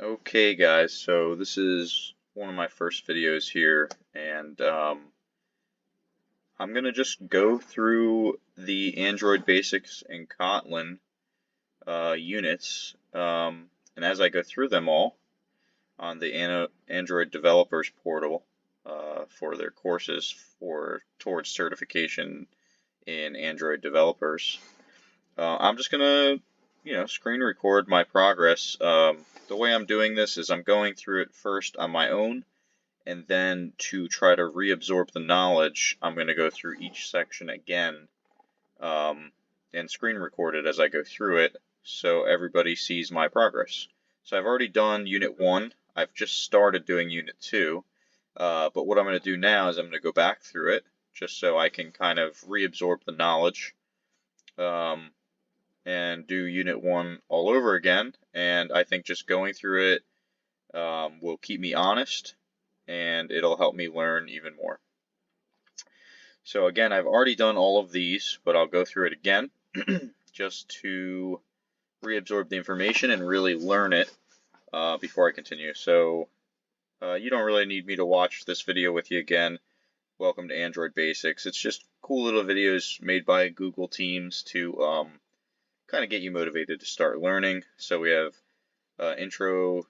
Okay guys, so this is one of my first videos here, and I'm gonna just go through the Android basics and Kotlin units, and as I go through them all on the Android developers portal for their courses towards certification in Android developers, I'm just gonna screen record my progress. The way I'm doing this is I'm going through it first on my own, and then to try to reabsorb the knowledge, I'm going to go through each section again um, and screen record it as I go through it so everybody sees my progress. So I've already done Unit 1. I've just started doing Unit 2. But what I'm going to do now is I'm going to go back through it just so I can kind of reabsorb the knowledge um, and do Unit 1 all over again. And I think just going through it will keep me honest and it'll help me learn even more. So again, I've already done all of these, but I'll go through it again just to reabsorb the information and really learn it before I continue. So you don't really need me to watch this video with you again. Welcome to Android Basics. It's just cool little videos made by Google teams to kind of get you motivated to start learning. So we have intro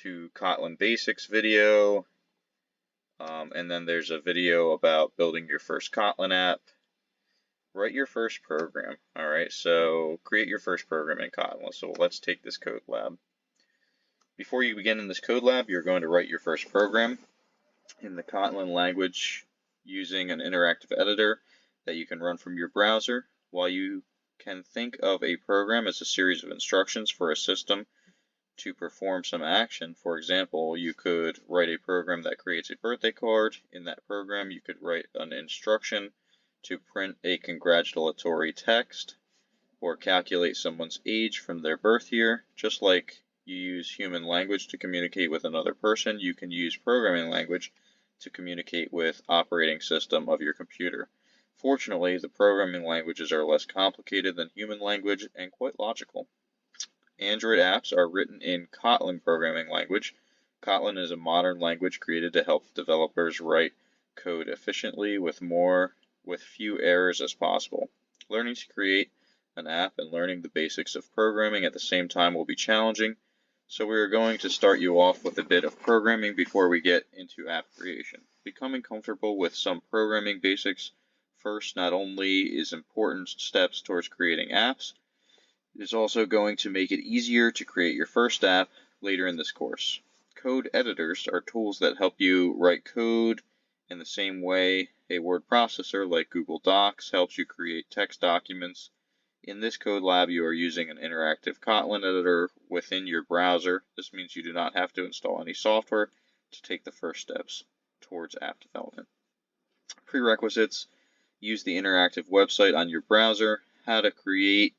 to Kotlin basics video, and then there's a video about building your first Kotlin app. Write your first program. Alright, so create your first program in Kotlin. So let's take this code lab. Before you begin in this code lab, you're going to write your first program in the Kotlin language using an interactive editor that you can run from your browser. While you can think of a program as a series of instructions for a system to perform some action. For example, you could write a program that creates a birthday card. In that program, you could write an instruction to print a congratulatory text or calculate someone's age from their birth year. Just like you use human language to communicate with another person, you can use programming language to communicate with operating system of your computer. Fortunately, the programming languages are less complicated than human language and quite logical. Android apps are written in Kotlin programming language. Kotlin is a modern language created to help developers write code efficiently with few errors as possible. Learning to create an app and learning the basics of programming at the same time will be challenging, so we are going to start you off with a bit of programming before we get into app creation. Becoming comfortable with some programming basics first not only is important steps towards creating apps, it is also going to make it easier to create your first app later in this course. Code editors are tools that help you write code in the same way a word processor like Google Docs helps you create text documents. In this code lab, you are using an interactive Kotlin editor within your browser. This means you do not have to install any software to take the first steps towards app development. Prerequisites: use the interactive website on your browser. How to create,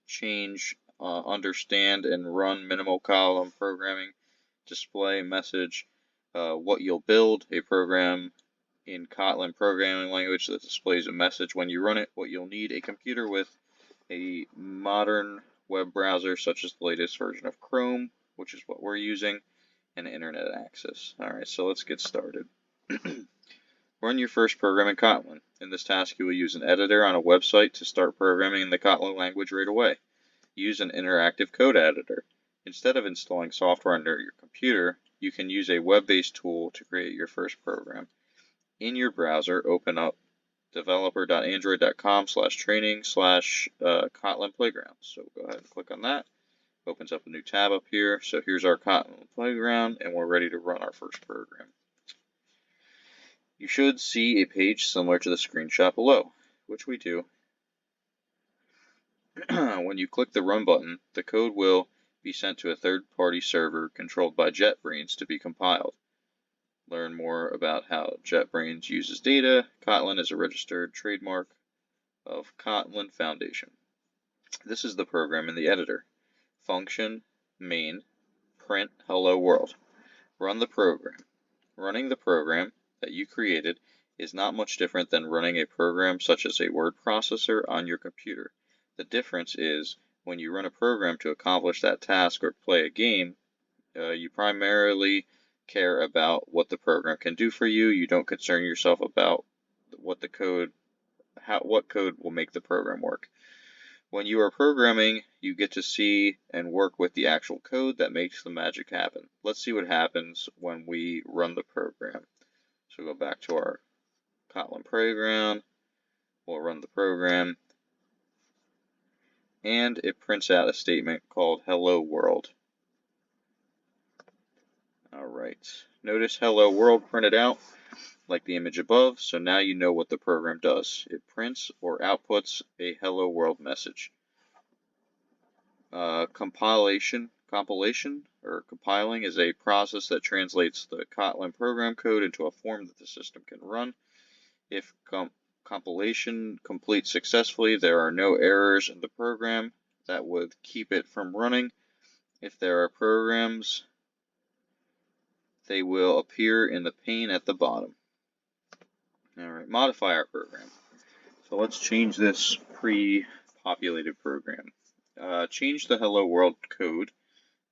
change, understand, and run minimal column programming. Display message, what you'll build, a program in Kotlin programming language that displays a message when you run it. What you'll need: a computer with a modern web browser such as the latest version of Chrome, which is what we're using, and internet access. Alright, so let's get started. Run your first program in Kotlin. In this task, you will use an editor on a website to start programming in the Kotlin language right away. Use an interactive code editor. Instead of installing software on your computer, you can use a web-based tool to create your first program. In your browser, open up developer.android.com/training/Kotlin Playground. So go ahead and click on that. Opens up a new tab up here. So here's our Kotlin Playground, and we're ready to run our first program. You should see a page similar to the screenshot below, which we do. When you click the Run button, the code will be sent to a third-party server controlled by JetBrains to be compiled. Learn more about how JetBrains uses data. Kotlin is a registered trademark of Kotlin Foundation. This is the program in the editor. Function, main, print hello world. Run the program. Running the program that you created is not much different than running a program such as a word processor on your computer. The difference is when you run a program to accomplish that task or play a game, You primarily care about what the program can do for you. You don't concern yourself about what what code will make the program work. When you are programming, you get to see and work with the actual code that makes the magic happen. Let's see what happens when we run the program. So go back to our Kotlin program. We'll run the program, and it prints out a statement called hello world. Alright, notice hello world printed out like the image above, so now you know what the program does. It prints or outputs a hello world message. Compilation or compiling is a process that translates the Kotlin program code into a form that the system can run. If compilation completes successfully, there are no errors in the program that would keep it from running. If there are programs, they will appear in the pane at the bottom. Alright, modify our program. So let's change this pre-populated program. Change the hello world code.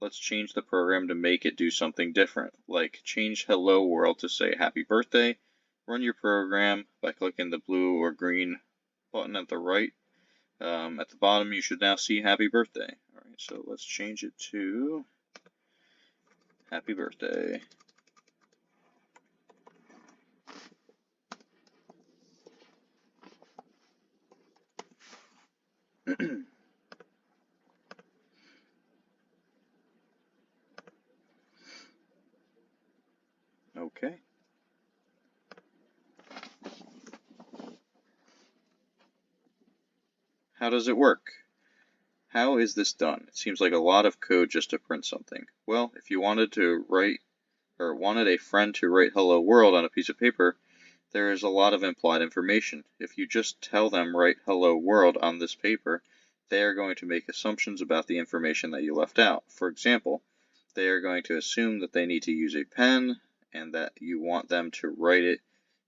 Let's change the program to make it do something different, like change hello world to say happy birthday. Run your program by clicking the blue or green button at the right. At the bottom, you should now see happy birthday. Alright, so let's change it to happy birthday. Okay. How does it work? How is this done? It seems like a lot of code just to print something. Well, if you wanted to write or wanted a friend to write hello world on a piece of paper, there is a lot of implied information. If you just tell them write hello world on this paper, they are going to make assumptions about the information that you left out. For example, they are going to assume that they need to use a pen and that you want them to write it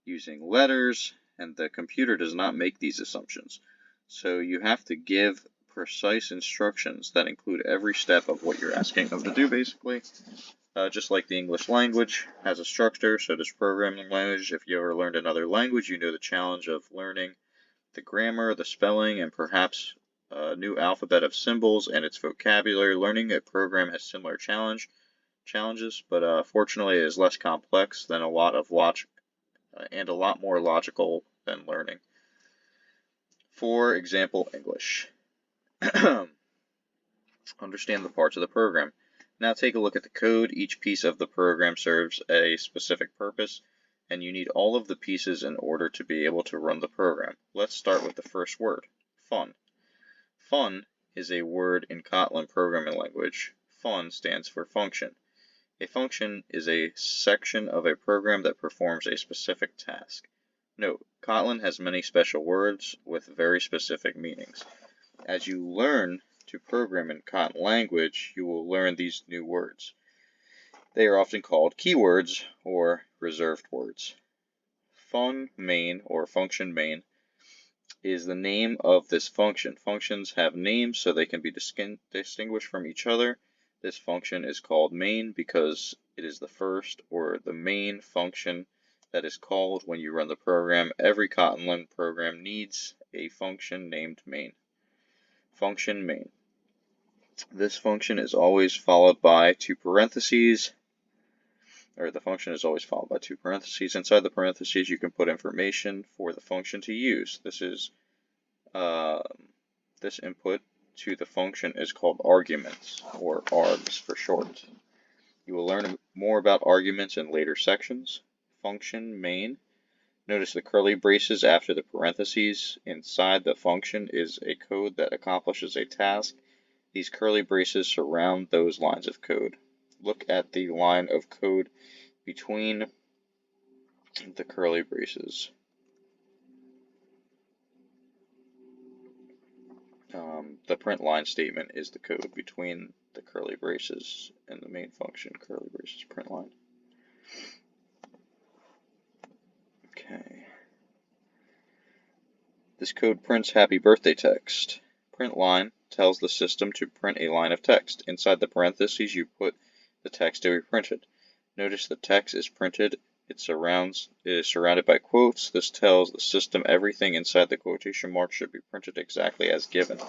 using letters, and the computer does not make these assumptions. So you have to give precise instructions that include every step of what you're asking them to do, basically. Just like the English language has a structure, so does programming language. If you ever learned another language, you know the challenge of learning the grammar, the spelling, and perhaps a new alphabet of symbols and its vocabulary. Learning a program has similar challenges, but fortunately it is less complex than a lot more logical than learning. For example, English. Understand the parts of the program. Now take a look at the code. Each piece of the program serves a specific purpose, and you need all of the pieces in order to be able to run the program. Let's start with the first word, fun. Fun is a word in Kotlin programming language. Fun stands for function. A function is a section of a program that performs a specific task. Note, Kotlin has many special words with very specific meanings. As you learn to program in Kotlin language, you will learn these new words. They are often called keywords or reserved words. Fun main or function main is the name of this function. Functions have names so they can be distinguished from each other. This function is called main because it is the first or the main function that is called when you run the program. Every Kotlin program needs a function named main. Function main. This function is always followed by two parentheses, or the function is always followed by two parentheses. Inside the parentheses, you can put information for the function to use. This input to the function is called arguments, or args for short. You will learn more about arguments in later sections. Function main. Notice the curly braces after the parentheses. Inside the function is a code that accomplishes a task. These curly braces surround those lines of code. Look at the line of code between the curly braces. The print line statement is the code between the curly braces and the main function, curly braces, print line. Okay. This code prints happy birthday text. Print line tells the system to print a line of text. Inside the parentheses, you put the text to be printed. Notice the text is printed. It is surrounded by quotes. This tells the system everything inside the quotation marks should be printed exactly as given.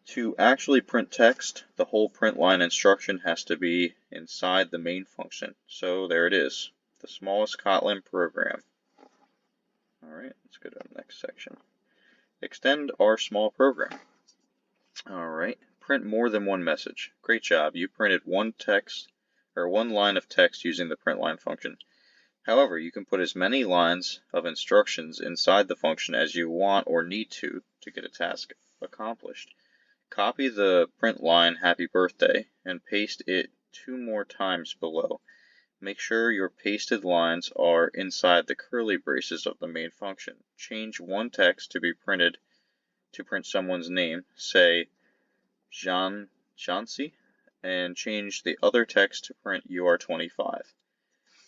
To actually print text, the whole print line instruction has to be inside the main function. So there it is, the smallest Kotlin program. Alright, let's go to the next section. Extend our small program. Alright, print more than one message. Great job, you printed one line of text using the print line function. However, you can put as many lines of instructions inside the function as you want or need to get a task accomplished. Copy the print line happy birthday and paste it 2 more times below. Make sure your pasted lines are inside the curly braces of the main function. Change one text to be printed to print someone's name, say Jancy, and change the other text to print you are 25.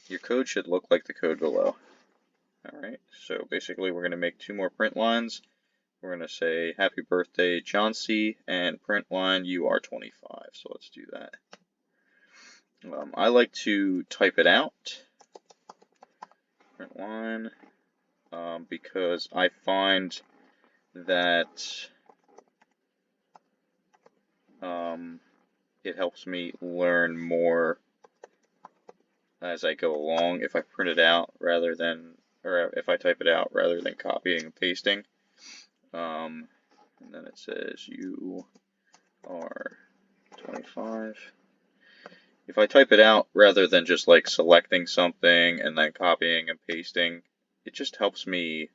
Your code should look like the code below. Alright, so basically we're going to make 2 more print lines. We're going to say happy birthday Jancy and print line you are 25. So let's do that. I like to type it out, print line, because I find that it helps me learn more as I go along if I print it out rather than, or if I type it out rather than copying and pasting. And then it says you are 25. If I type it out rather than just like selecting something and then copying and pasting, it just helps me.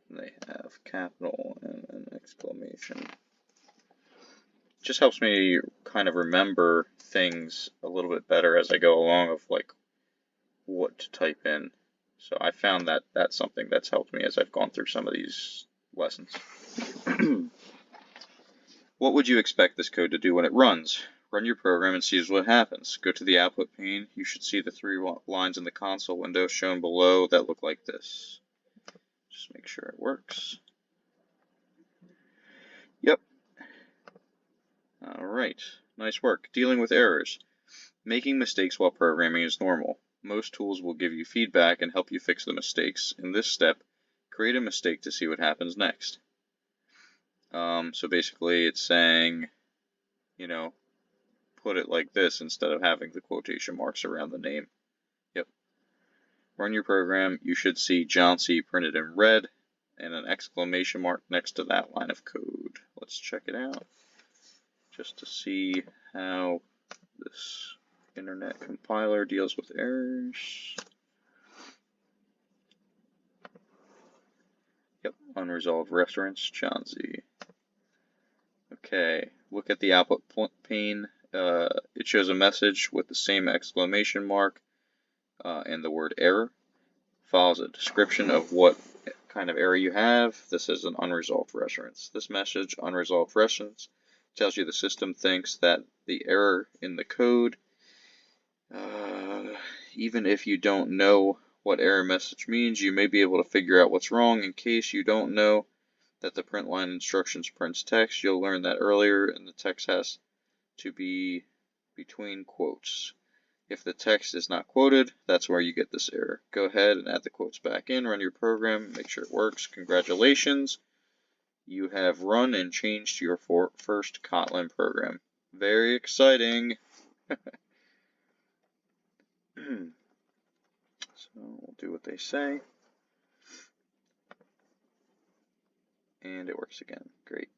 They have capital and an exclamation. Just helps me kind of remember things a little bit better as I go along of like what to type in. So I found that that's something that's helped me as I've gone through some of these lessons. What would you expect this code to do when it runs? Run your program and see what happens. Go to the output pane. You should see the 3 lines in the console window shown below that look like this. Just make sure it works. Yep. Alright, nice work. Dealing with errors. Making mistakes while programming is normal. Most tools will give you feedback and help you fix the mistakes. In this step, create a mistake to see what happens next. So basically it's saying, you know, put it like this instead of having the quotation marks around the name. Yep. Run your program. You should see Jancy printed in red and an exclamation mark next to that line of code. Let's check it out just to see how this internet compiler deals with errors. Yep, unresolved reference, Jancy. Okay, look at the output pane. It shows a message with the same exclamation mark and the word error. Follows a description of what kind of error you have. This is an unresolved reference. This message, unresolved reference, tells you the system thinks that the error in the code, even if you don't know what error message means, you may be able to figure out what's wrong. In case you don't know that the print line instructions prints text, you'll learn that earlier, and the text has to be between quotes. If the text is not quoted, that's where you get this error. Go ahead and add the quotes back in, run your program, make sure it works. Congratulations, you have run and changed your first Kotlin program. Very exciting. So we'll do what they say. And it works again. Great.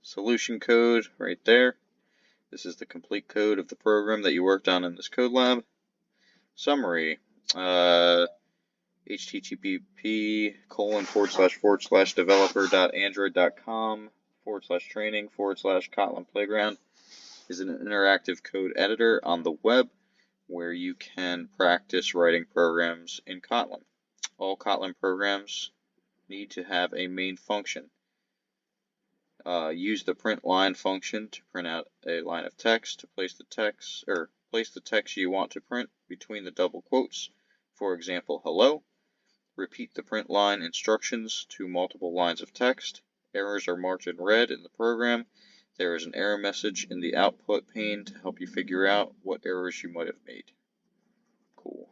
Solution code right there. This is the complete code of the program that you worked on in this code lab. Summary. http://developer.android.com/training/Kotlin Playground is an interactive code editor on the web where you can practice writing programs in Kotlin. All Kotlin programs need to have a main function. Use the print line function to print out a line of text, to place the text you want to print between the double quotes. For example, hello. Repeat the print line instructions to multiple lines of text. errors are marked in red in the program. There is an error message in the output pane to help you figure out what errors you might have made. Cool.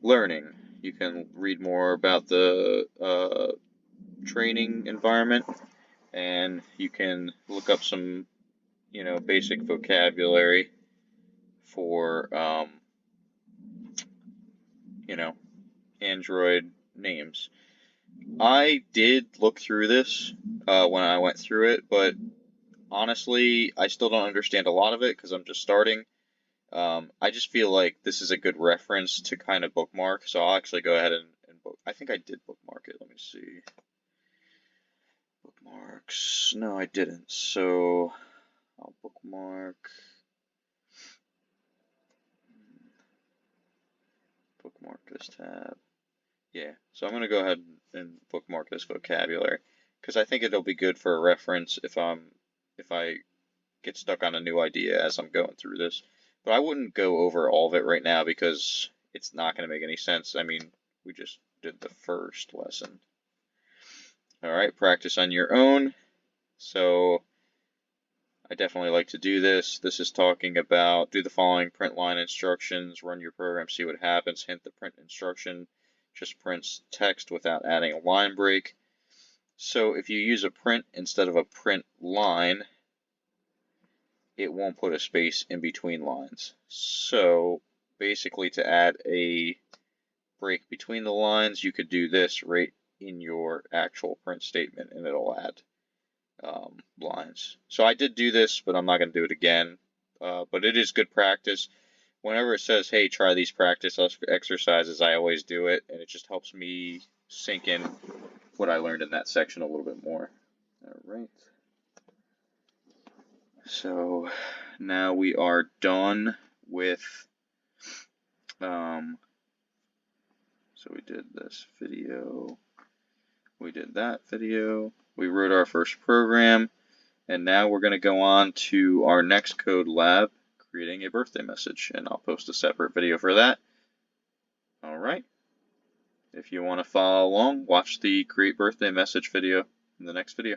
Learning. You can read more about the training environment, and you can look up some, basic vocabulary for, Android names. I did look through this when I went through it, but honestly, I still don't understand a lot of it because I'm just starting. I just feel like this is a good reference to kind of bookmark, so I'll actually go ahead and book. I think I did bookmark it. Let me see. Bookmarks. No, I didn't. So I'll bookmark this tab. Yeah, so I'm going to go ahead and bookmark this vocabulary because I think it'll be good for a reference if I get stuck on a new idea as I'm going through this. But I wouldn't go over all of it right now because it's not going to make any sense. I mean, we just did the first lesson. All right, practice on your own. So I definitely like to do this. This is talking about do the following print line instructions, run your program, see what happens. Hint, the print instruction just prints text without adding a line break. So if you use a print instead of a print line, it won't put a space in between lines. So basically, to add a break between the lines, you could do this right in your actual print statement and it'll add lines. So I did do this, but I'm not going to do it again. But it is good practice. Whenever it says, hey, try these practice exercises, I always do it, and it just helps me sink in what I learned in that section a little bit more. All right. So now we are done with, so we did this video, we did that video, we wrote our first program, and now we're going to go on to our next code lab, creating a birthday message, and I'll post a separate video for that. All right. If you want to follow along, watch the create birthday message video in the next video.